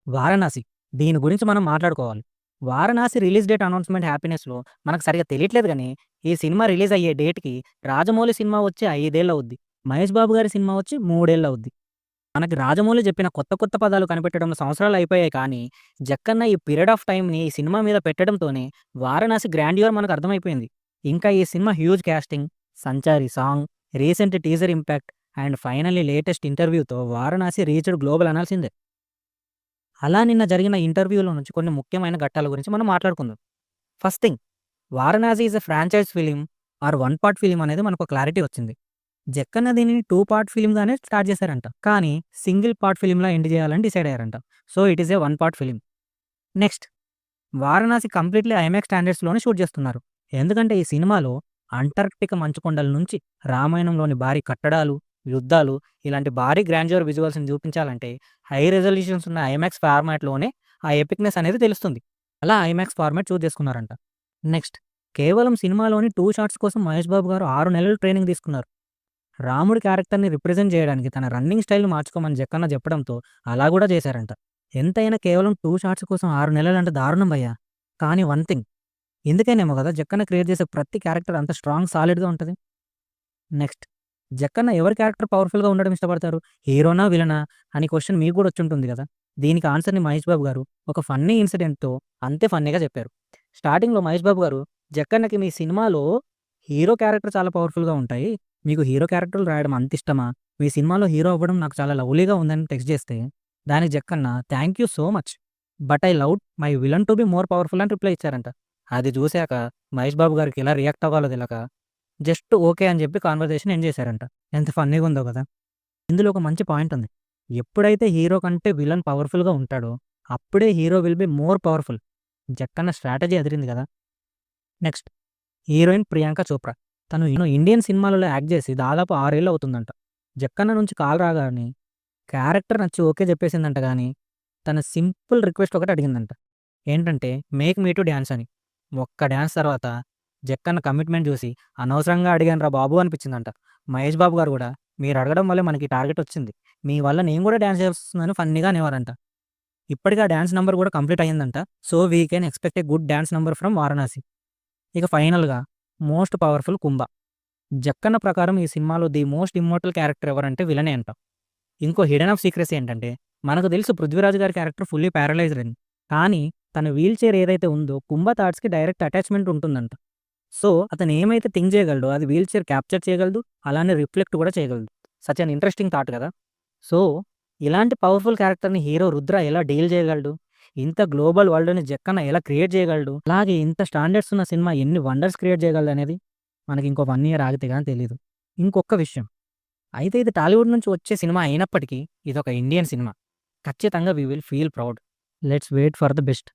వారణాసి. దీని గురించి మనం మాట్లాడుకోవాలి. 'వారణాసి' రిలీజ్ డేట్ అనౌన్స్‌మెంట్ హ్యాపీనెస్‌లో మనకు సరిగ్గా తెలియట్లేదు గానీ, ఈ సినిమా రిలీజ్ అయ్యే డేట్‌కి రాజమౌళి సినిమా వచ్చి 5 ఏళ్లవుద్ది. మహేష్ బాబు గారి సినిమా వచ్చి 3 ఏళ్లవుద్ది. మనకి రాజమౌళి చెప్పిన కొత్త కొత్త పదాలు కనిపెట్టడంలో సంవత్సరాలు అయిపోయాయి కానీ, జక్కన్న ఈ పీరియడ్ ఆఫ్ టైమ్‌ని ఈ సినిమా మీద పెట్టడంతోనే 'వారణాసి' గ్రాండియర్ మనకు అర్థమైపోయింది. ఇంకా ఈ cinema huge casting, 'Sanchari' song, recent teaser impact and finally latest ఇంటర్వ్యూతో 'వారణాసి' రీచ్డ్ గ్లోబల్ అనాల్సిందే. అలా నిన్న జరిగిన ఇంటర్వ్యూలో నుంచి కొన్ని ముఖ్యమైన ఘట్టాల గురించి మనం మాట్లాడుకుందాం. First thing, 'Varanasi' is a franchise film or one part film అనేది మనకు క్లారిటీ వచ్చింది. జక్కన్న దీనిని 2 పార్ట్ ఫిల్మ్‌గానే స్టార్ట్ చేశారంట. కానీ సింగిల్ పార్ట్ ఫిల్మ్‌లా ఎండ్ చేయాలని డిసైడ్ అయ్యారంట. So, it is a one part film. Next, 'Varanasi' completely IMAX స్టాండర్డ్స్‌లోనే షూట్ చేస్తున్నారు. ఎందుకంటే ఈ సినిమాలో అంటార్క్టికా మంచుకొండల నుంచి రామాయణంలోని భారీ కట్టడాలు, యుద్ధాలు ఇలాంటి భారీ గ్రాండ్యూర్ విజువల్స్‌ని చూపించాలంటే హై రిజల్యూషన్స్ ఉన్న ఐమాక్స్ ఫార్మాట్‌లోనే ఆ ఎపిక్‌నెస్ అనేది తెలుస్తుంది. అలా ఐమాక్స్ ఫార్మాట్ చూజ్ చేసుకున్నారంట. నెక్స్ట్, కేవలం సినిమాలోని 2 షాట్స్ కోసం మహేష్ బాబు గారు 6 నెలలు ట్రైనింగ్ తీసుకున్నారు. రాముడి క్యారెక్టర్‌ని రిప్రజెంట్ చేయడానికి తన రన్నింగ్ స్టైల్‌ని మార్చుకోమని జక్కన్న చెప్పడంతో అలా గూడా చేశారంట. ఎంతైనా కేవలం 2 షాట్స్ కోసం 6 నెలలంటే దారుణం భయ్యా! కానీ వన్ థింగ్, ఇందుకేనేమో గదా జక్కన్న క్రియేట్ చేసే ప్రతి క్యారెక్టర్ అంత స్ట్రాంగ్, సాలిడ్‌గా ఉంటది. నెక్స్ట్, జక్కన్న ఎవరి క్యారెక్టర్ పవర్‌ఫుల్‌గా ఉండడం ఇష్టపడతారు? హీరోనా? విలనా? అని క్వెషన్ మీకు గూడా వచ్చుంటుంది గదా! దీనికి ఆన్సర్‌ని మహేష్ బాబు గారు ఒక ఫన్నీ ఇన్సిడెంట్‌తో అంతే ఫన్నీగా చెప్పారు. స్టార్టింగ్‌లో మహేష్ బాబు గారు, జక్కన్నకి మీ సినిమాలో హీరో క్యారెక్టర్ చాలా పవర్‌ఫుల్‌గా ఉంటాయి. మీకు హీరో క్యారెక్టర్‌లు రాయడం అంత ఇష్టమా? మీ సినిమాలో హీరో అవ్వడం నాకు చాలా లవ్లీగా ఉందని టెక్స్ట్ చేస్తే, దానికి Jakkanna thank you so much. But I loved my villain to be more powerful అని రిప్లై ఇచ్చారంట. అది చూసాక మహేష్ బాబు గారికి ఎలా రియాక్ట్ అవ్వాలో తెలక జస్ట్ ఓకే అని చెప్పి కన్వర్జేషన్ ఎండ్ చేశారంట. ఎంత ఫన్నీగా ఉందో కదా! ఇందులో ఒక మంచి పాయింట్ ఉంది. ఎప్పుడైతే హీరో కంటే విలన్ పవర్‌ఫుల్‌గా ఉంటాడో, అప్పుడే hero will be more powerful. Jakkanna strategy అదిరింది కదా! Next, heroine Priyanka Chopra. తను ఇండియన్ సినిమాలలో యాక్ట్ చేసి దాదాపు 6 ఏళ్ళు అవుతుందంట. జక్కన్న నుంచి కాల్ రాగానే క్యారెక్టర్ నచ్చి ఓకే చెప్పేసిందంట గానీ, తన సింపుల్ రిక్వెస్ట్ ఒకటి అడిగిందంట. ఏంటంటే, మేక్ మీ టు డాన్స్ అని. ఒక్క డాన్స్ తర్వాత జక్కన్న కమిట్మెంట్ చూసి అనవసరంగా అడిగానురా బాబు అనిపించిందంట. మహేష్ బాబు గారు కూడా మీరు అడగడం వల్లే మనకి టార్గెట్ వచ్చింది. మీ వల్ల నేను కూడా డాన్స్ చేస్తున్నాను ఫన్నీగా అనేవారంట. ఇప్పటికి ఆ డాన్స్ నంబర్ కూడా కంప్లీట్ అయ్యిందంట. So, we can expect a good dance number from Varanasi. ఇక ఫైనల్‌గా మోస్ట్ పవర్‌ఫుల్ కుంభ. జక్కన్న ప్రకారం ఈ సినిమాలో ది మోస్ట్ ఇమ్మోర్టల్ క్యారెక్టర్ ఎవరంటే విలనే అంట. ఇంకో హిడెన్ ఆఫ్ సీక్రెసీ ఏంటంటే, మనకు తెలుసు 'పృథ్వీరాజ్' గారి క్యారెక్టర్ ఫుల్లీ పారలైజ్డ్ అని. కానీ తన వీల్ చైర్ ఏదైతే ఉందో కుంభ థాట్స్‌కి డైరెక్ట్ అటాచ్‌మెంట్ ఉంటుందంట. సో, అతను ఏమైతే థింక్ చేయగలడో అది వీల్ చైర్ క్యాప్చర్ చేయగలదు. అలానే రిఫ్లెక్ట్ కూడా చేయగలదు. సచ్ అన్ ఇంట్రెస్టింగ్ థాట్ కదా! సో, ఇలాంటి పవర్‌ఫుల్ క్యారెక్టర్‌ని హీరో 'రుద్ర' ఎలా డీల్ చేయగలడు? ఇంత గ్లోబల్ వరల్డ్‌ని జక్కన్న ఎలా క్రియేట్ చేయగలడు? అలాగే ఇంత స్టాండర్డ్స్ ఉన్న సినిమా ఎన్ని వండర్స్ క్రియేట్ చేయగలదనేది మనకి ఇంకో 1 ఇయర్ ఆగితే గాని తెలీదు. ఇంకొక్క విషయం, అయితే ఇది టాలీవుడ్ నుంచి వచ్చే సినిమా అయినప్పటికీ ఇదొక ఇండియన్ సినిమా. ఖచ్చితంగా we will feel proud. Let's wait for the best.